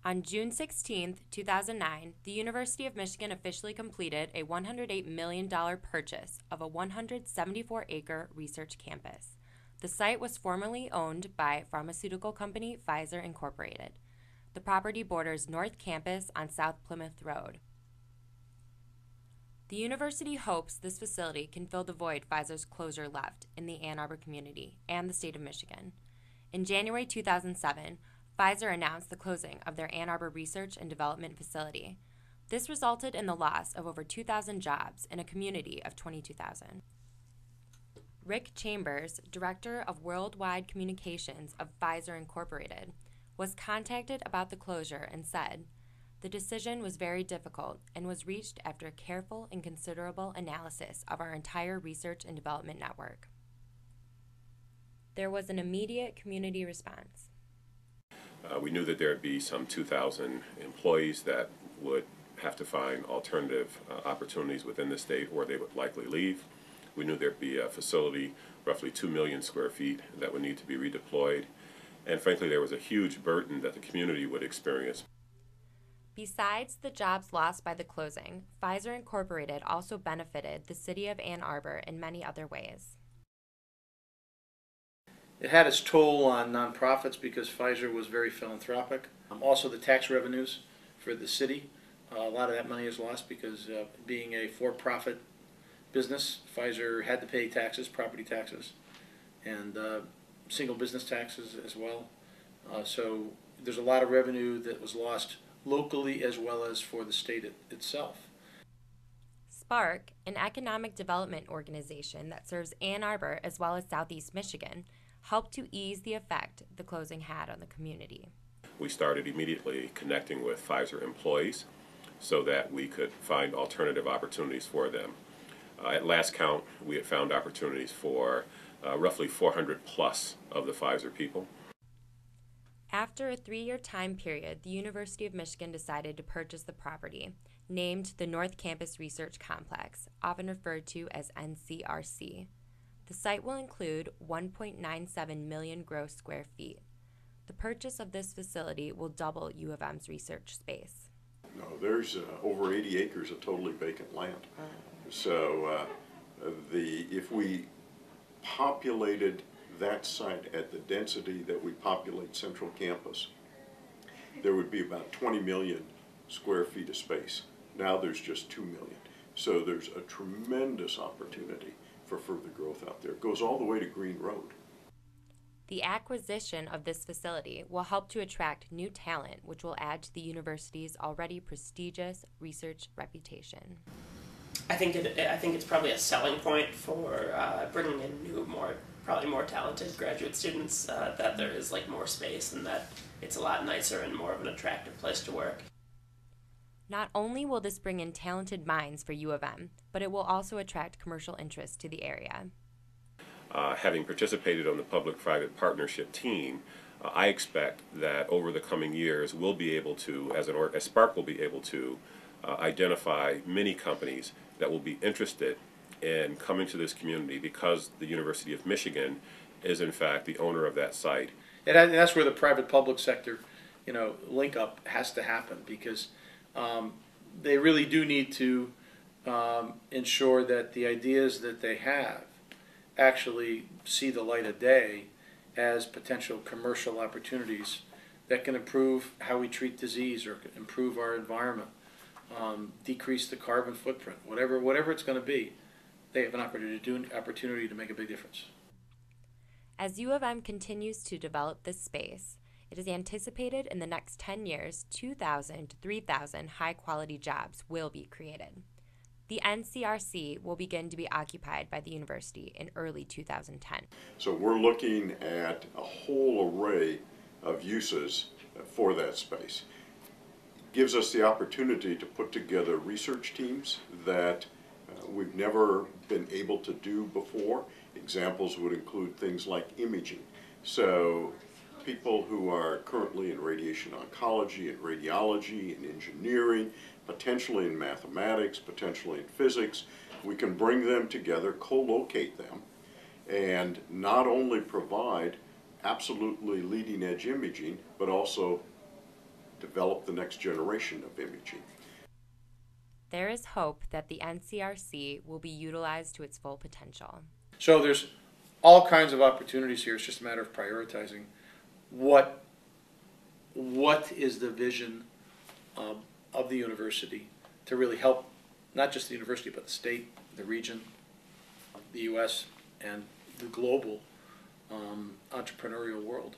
On June 16, 2009, the University of Michigan officially completed a $108 million purchase of a 174-acre research campus. The site was formerly owned by pharmaceutical company Pfizer Incorporated. The property borders North Campus on South Plymouth Road. The university hopes this facility can fill the void Pfizer's closure left in the Ann Arbor community and the state of Michigan. In January 2007, Pfizer announced the closing of their Ann Arbor Research and Development Facility. This resulted in the loss of over 2,000 jobs in a community of 22,000. Rick Chambers, Director of Worldwide Communications of Pfizer Incorporated, was contacted about the closure and said, "The decision was very difficult and was reached after a careful and considerable analysis of our entire research and development network." There was an immediate community response. We knew that there would be some 2,000 employees that would have to find alternative opportunities within the state, or they would likely leave. We knew there'd be a facility, roughly 2 million square feet, that would need to be redeployed. And frankly, there was a huge burden that the community would experience. Besides the jobs lost by the closing, Pfizer Incorporated also benefited the city of Ann Arbor in many other ways. It had its toll on nonprofits because Pfizer was very philanthropic. Also the tax revenues for the city, a lot of that money is lost because being a for-profit business, Pfizer had to pay taxes, property taxes, and single business taxes as well. So there's a lot of revenue that was lost locally as well as for the state itself. Spark, an economic development organization that serves Ann Arbor as well as Southeast Michigan, helped to ease the effect the closing had on the community. We started immediately connecting with Pfizer employees so that we could find alternative opportunities for them. At last count, we had found opportunities for roughly 400 plus of the Pfizer people. After a 3-year time period, the University of Michigan decided to purchase the property, named the North Campus Research Complex, often referred to as NCRC. The site will include 1.97 million gross square feet. The purchase of this facility will double U of M's research space. No, there's over 80 acres of totally vacant land. So if we populated that site at the density that we populate Central Campus, there would be about 20 million square feet of space. Now there's just 2 million. So there's a tremendous opportunity for further growth out there. It goes all the way to Green Road. The acquisition of this facility will help to attract new talent, which will add to the university's already prestigious research reputation. I think it's probably a selling point for bringing in new, probably more talented graduate students, that there is more space and that it's a lot nicer and more of an attractive place to work. Not only will this bring in talented minds for U of M, but it will also attract commercial interest to the area. Having participated on the public-private partnership team, I expect that over the coming years we'll be able to, as Spark will be able to, identify many companies that will be interested in coming to this community because the University of Michigan is in fact the owner of that site. And that's where the private-public sector, link up has to happen, because they really do need to ensure that the ideas that they have actually see the light of day as potential commercial opportunities that can improve how we treat disease or improve our environment, decrease the carbon footprint, whatever it's going to be. They have an opportunity to make a big difference. As U of M continues to develop this space, it is anticipated in the next 10 years, 2,000 to 3,000 high-quality jobs will be created. The NCRC will begin to be occupied by the university in early 2010. So we're looking at a whole array of uses for that space. It gives us the opportunity to put together research teams that we've never been able to do before. Examples would include things like imaging. So people who are currently in radiation oncology and radiology and engineering, potentially in mathematics, potentially in physics, we can bring them together, co-locate them, and not only provide absolutely leading edge imaging, but also develop the next generation of imaging. There is hope that the NCRC will be utilized to its full potential. So there's all kinds of opportunities here. It's just a matter of prioritizing what is the vision of the university to really help not just the university but the state, the region, the U.S., and the global entrepreneurial world.